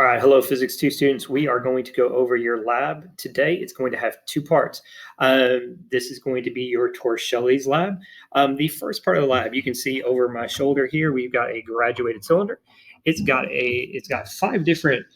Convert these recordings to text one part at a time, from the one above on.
All right, hello, Physics 2 students. We are going to go over your lab today. It's going to have two parts. This is going to be your Torricelli's lab. The first part of the lab, you can see over my shoulder here, we've got a graduated cylinder. It's got five different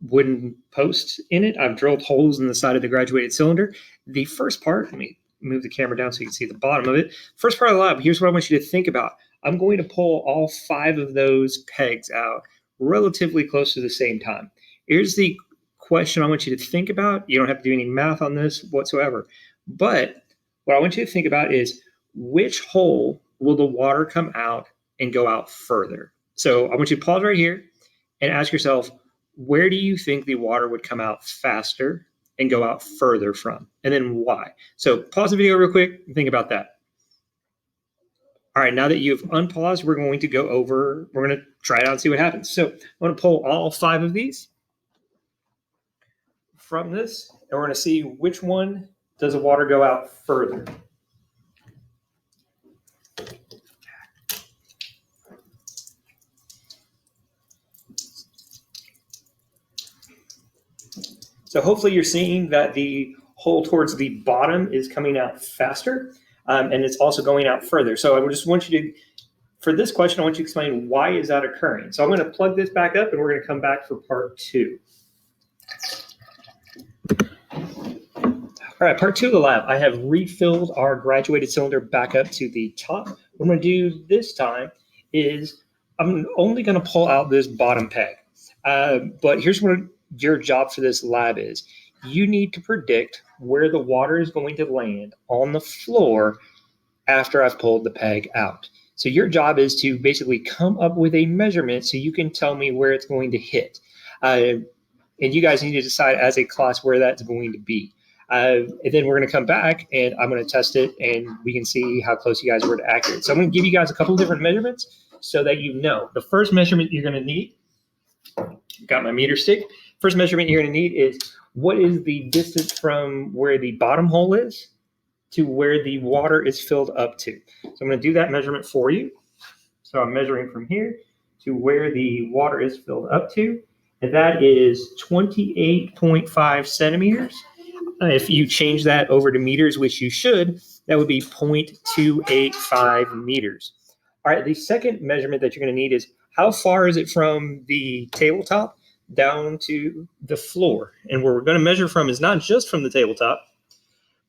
wooden posts in it. I've drilled holes in the side of the graduated cylinder. The first part, let me move the camera down so you can see the bottom of it. First part of the lab, here's what I want you to think about. I'm going to pull all five of those pegs out relatively close to the same time. Here's the question I want you to think about. You don't have to do any math on this whatsoever. But what I want you to think about is which hole will the water come out and go out further? So I want you to pause right here and ask yourself, where do you think the water would come out faster and go out further from? And then why? So pause the video real quick and think about that. All right, now that you've unpaused, we're going to try it out and see what happens. So I'm going to pull all five of these from this, and we're going to see which one does the water go out further. So hopefully you're seeing that the hole towards the bottom is coming out faster. And it's also going out further. So I just want you to, for this question, I want you to explain why is that occurring. So I'm going to plug this back up and we're going to come back for part two. All right, part two of the lab. I have refilled our graduated cylinder back up to the top. What I'm going to do this time is I'm only going to pull out this bottom peg. But here's what your job for this lab is. You need to predict where the water is going to land on the floor after I've pulled the peg out. So your job is to basically come up with a measurement so you can tell me where it's going to hit. And you guys need to decide as a class where that's going to be. And then we're going to come back and I'm going to test it and we can see how close you guys were to accurate. So I'm going to give you guys a couple of different measurements so that you know. The first measurement you're going to need, got my meter stick. First measurement you're going to need is what is the distance from where the bottom hole is to where the water is filled up to. So I'm going to do that measurement for you. So I'm measuring from here to where the water is filled up to, and that is 28.5 centimeters. If you change that over to meters, which you should, that would be 0.285 meters. All right, the second measurement that you're going to need is how far is it from the tabletop down to the floor. And where we're going to measure from is not just from the tabletop,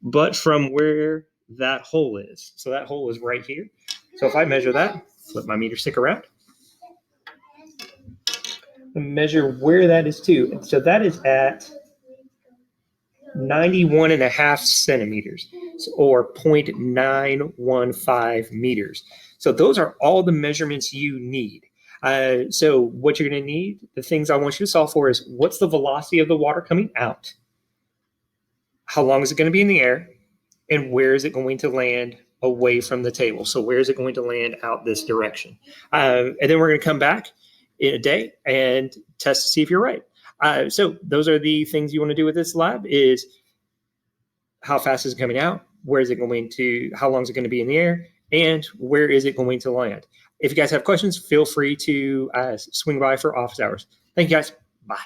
but from where that hole is. So that hole is right here. So if I measure that, flip my meter stick around, and measure where that is to. So that is at 91.5 centimeters, or 0.915 meters. So those are all the measurements you need. So what you're going to need, the things I want you to solve for is what's the velocity of the water coming out? How long is it going to be in the air? And where is it going to land away from the table? So where is it going to land out this direction? And then we're going to come back in a day and test to see if you're right. So those are the things you want to do with this lab is how fast is it coming out? Where is it going to, how long is it going to be in the air? And where is it going to land? If you guys have questions, feel free to swing by for office hours. Thank you guys. Bye.